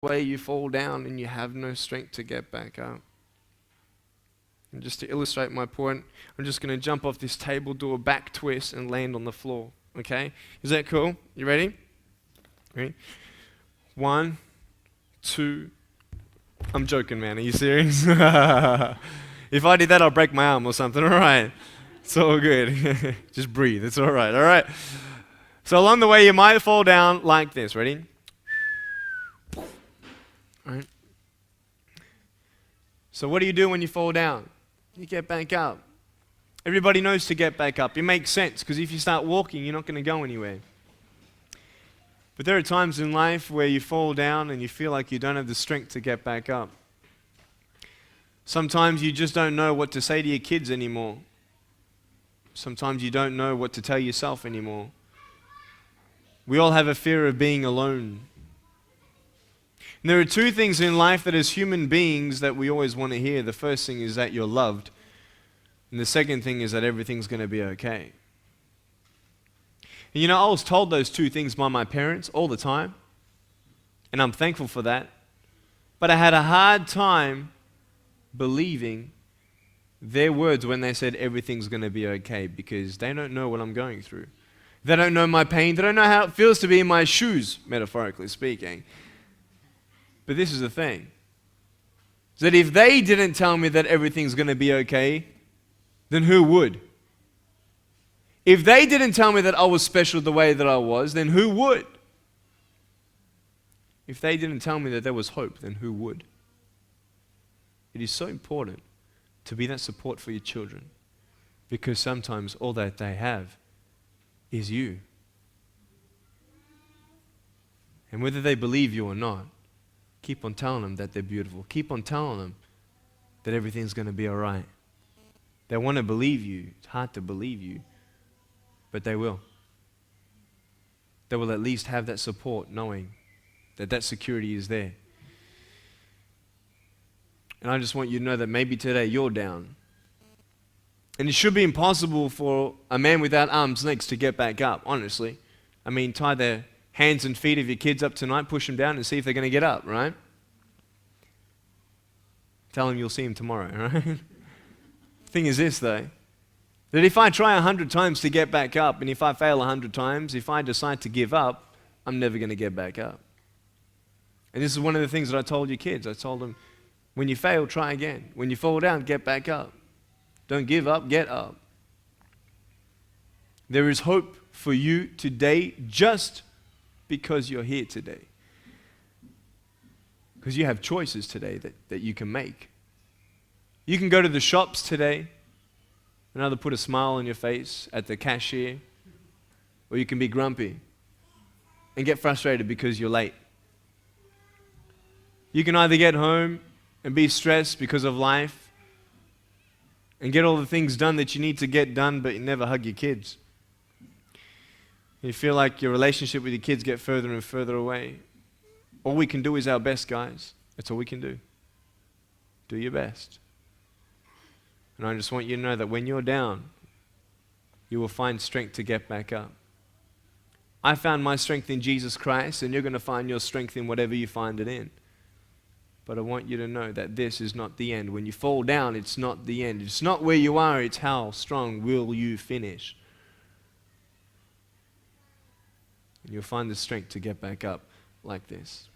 way you fall down and you have no strength to get back up. And just to illustrate my point, I'm just going to jump off this table, do a back twist, and land on the floor. Okay? Is that cool? You ready? Ready? 1, 2. I'm joking, man. Are you serious? If I did that, I'll break my arm or something. All right. It's all good. Just breathe. It's all right. All right. So along the way, you might fall down like this. Ready? All right. So what do you do when you fall down? You get back up. Everybody knows to get back up. It makes sense because if you start walking, you're not going to go anywhere. But there are times in life where you fall down and you feel like you don't have the strength to get back up. Sometimes you just don't know what to say to your kids anymore. Sometimes you don't know what to tell yourself anymore. We all have a fear of being alone. And there are two things in life that as human beings that we always want to hear. The first thing is that you're loved. And the second thing is that everything's going to be okay. And I was told those two things by my parents all the time. And I'm thankful for that. But I had a hard time believing their words when they said everything's going to be okay, because they don't know what I'm going through. They don't know my pain. They don't know how it feels to be in my shoes, metaphorically speaking. But this is the thing. Is that if they didn't tell me that everything's going to be okay, then who would? If they didn't tell me that I was special the way that I was, then who would? If they didn't tell me that there was hope, then who would? It is so important to be that support for your children, because sometimes all that they have is you. And whether they believe you or not, keep on telling them that they're beautiful. Keep on telling them that everything's going to be all right. They want to believe you. It's hard to believe you, but they will. They will at least have that support, knowing that that security is there. And I just want you to know that maybe today you're down. And it should be impossible for a man without arms and legs to get back up, honestly. I mean, tie the hands and feet of your kids up tonight, push them down and see if they're going to get up, right? Tell them you'll see them tomorrow, right? Thing is this, though, that if I try 100 times to get back up, and if I fail 100 times, if I decide to give up, I'm never going to get back up. And this is one of the things that I told your kids. I told them, when you fail, try again. When you fall down, get back up. Don't give up, get up. There is hope for you today just because you're here today. Because you have choices today that you can make. You can go to the shops today and either put a smile on your face at the cashier, or you can be grumpy and get frustrated because you're late. You can either get home and be stressed because of life and get all the things done that you need to get done, but you never hug your kids. You feel like your relationship with your kids get further and further away. All we can do is our best, guys. That's all we can do. Do your best. And I just want you to know that when you're down, you will find strength to get back up. I found my strength in Jesus Christ, and you're going to find your strength in whatever you find it in. But I want you to know that this is not the end. When you fall down, it's not the end. It's not where you are, it's how strong will you finish. And you'll find the strength to get back up like this.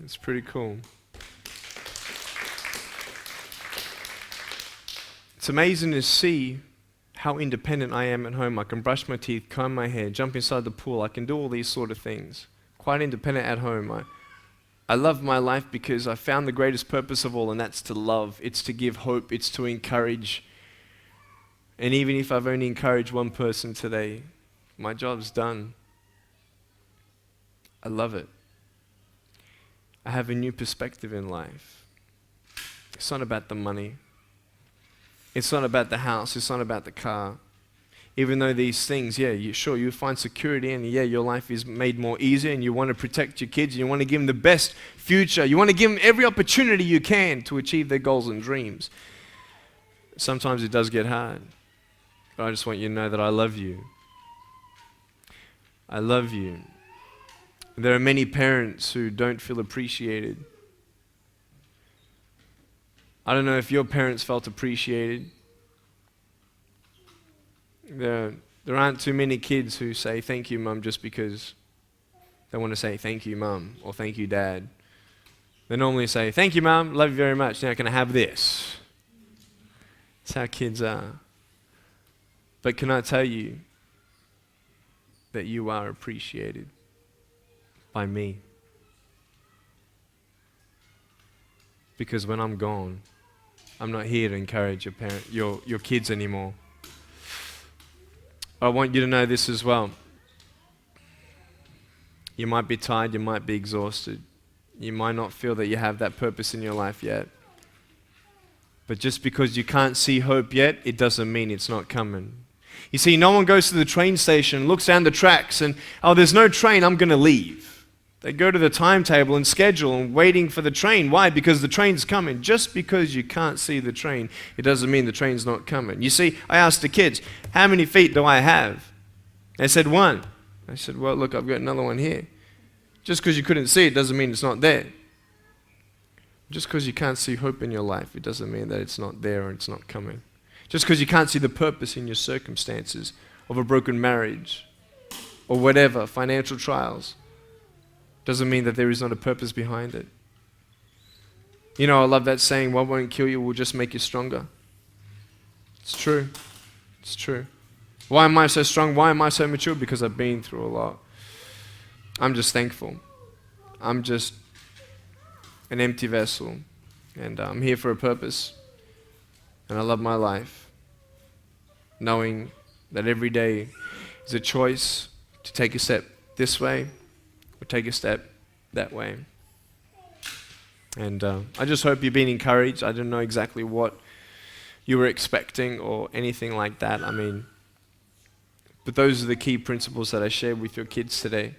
It's pretty cool. It's amazing to see how independent I am at home. I can brush my teeth, comb my hair, jump inside the pool. I can do all these sort of things. Quite independent at home. I love my life because I found the greatest purpose of all, and that's to love. It's to give hope. It's to encourage. And even if I've only encouraged one person today, my job's done. I love it. I have a new perspective in life. It's not about the money. It's not about the house. It's not about the car. Even though these things, you find security and your life is made more easier and you want to protect your kids and you want to give them the best future. You want to give them every opportunity you can to achieve their goals and dreams. Sometimes it does get hard. But I just want you to know that I love you. I love you. There are many parents who don't feel appreciated. I don't know if your parents felt appreciated. There aren't too many kids who say thank you, Mum, just because they want to say thank you, Mum, or thank you, Dad. They normally say, thank you, Mum, love you very much, now can I have this? That's how kids are. But can I tell you that you are appreciated by me? Because when I'm gone, I'm not here to encourage your kids anymore. I want you to know this as well. You might be tired, you might be exhausted. You might not feel that you have that purpose in your life yet. But just because you can't see hope yet, it doesn't mean it's not coming. You see, no one goes to the train station, looks down the tracks and, there's no train, I'm going to leave. They go to the timetable and schedule and waiting for the train. Why? Because the train's coming. Just because you can't see the train, it doesn't mean the train's not coming. You see, I asked the kids, how many feet do I have? They said 1. I said, well, look, I've got another one here. Just because you couldn't see it doesn't mean it's not there. Just because you can't see hope in your life, it doesn't mean that it's not there or it's not coming. Just because you can't see the purpose in your circumstances of a broken marriage or whatever, financial trials, doesn't mean that there is not a purpose behind it. You know, I love that saying, what won't kill you will just make you stronger. It's true. It's true. Why am I so strong? Why am I so mature? Because I've been through a lot. I'm just thankful. I'm just an empty vessel. And I'm here for a purpose. And I love my life. Knowing that every day is a choice to take a step this way or take a step that way. And I just hope you've been encouraged. I don't know exactly what you were expecting or anything like that. But those are the key principles that I shared with your kids today.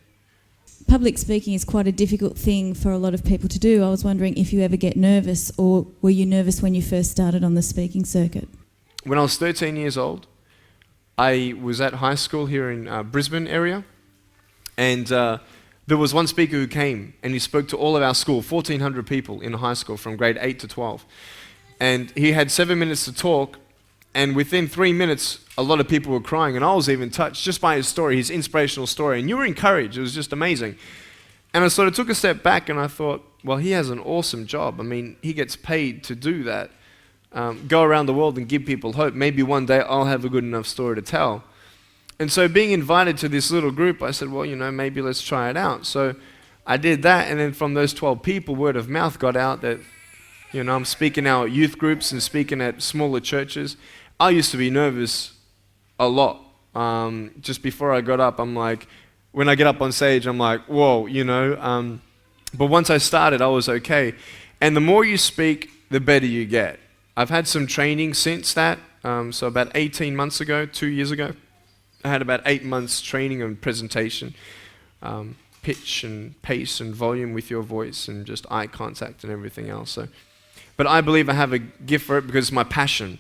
Public speaking is quite a difficult thing for a lot of people to do. I was wondering if you ever get nervous, or were you nervous when you first started on the speaking circuit? When I was 13 years old, I was at high school here in Brisbane area, and there was one speaker who came and he spoke to all of our school, 1,400 people in high school from grade 8 to 12. And he had 7 minutes to talk, and within 3 minutes, a lot of people were crying, and I was even touched just by his story, his inspirational story, and you were encouraged. It was just amazing. And I sort of took a step back and I thought, well, he has an awesome job. He gets paid to do that. Go around the world and give people hope. Maybe one day I'll have a good enough story to tell. And so being invited to this little group, I said, well, maybe let's try it out. So I did that, and then from those 12 people, word of mouth got out that, I'm speaking now at youth groups and speaking at smaller churches. I used to be nervous a lot. Just before I got up, I'm like, when I get up on stage, I'm like, whoa, But once I started, I was okay. And the more you speak, the better you get. I've had some training since that. So about 18 months ago, 2 years ago, I had about 8 months training on presentation, pitch and pace and volume with your voice and just eye contact and everything else. But I believe I have a gift for it because it's my passion.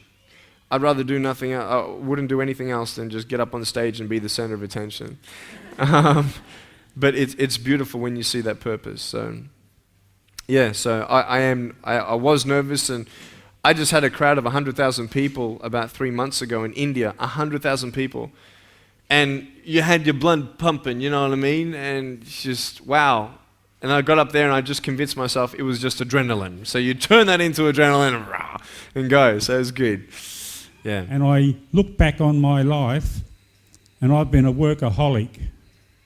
I'd rather do nothing else. I wouldn't do anything else than just get up on the stage and be the center of attention. But it's beautiful when you see that purpose. So I was nervous, and I just had a crowd of 100,000 people about 3 months ago in India, 100,000 people. And you had your blood pumping, you know what I mean? And it's just, wow. And I got up there and I just convinced myself it was just adrenaline. So you turn that into adrenaline and go. So it's good. Yeah. And I look back on my life, and I've been a workaholic.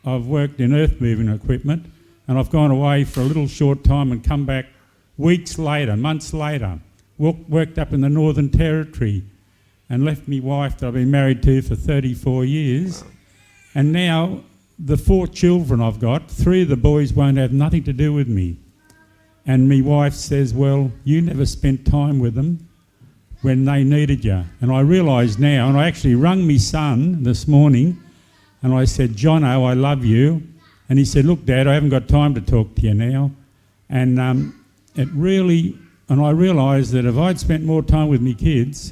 I've worked in earth moving equipment, and I've gone away for a little short time and come back weeks later, months later. Worked up in the Northern Territory and left me wife that I've been married to for 34 years. Wow. And now the 4 children I've got, 3 of the boys won't have nothing to do with me. And me wife says, well, you never spent time with them. when they needed you. And I realise now, and I actually rung my son this morning, and I said, Jono, I love you. And he said, look, Dad, I haven't got time to talk to you now. And I realised that if I'd spent more time with my kids,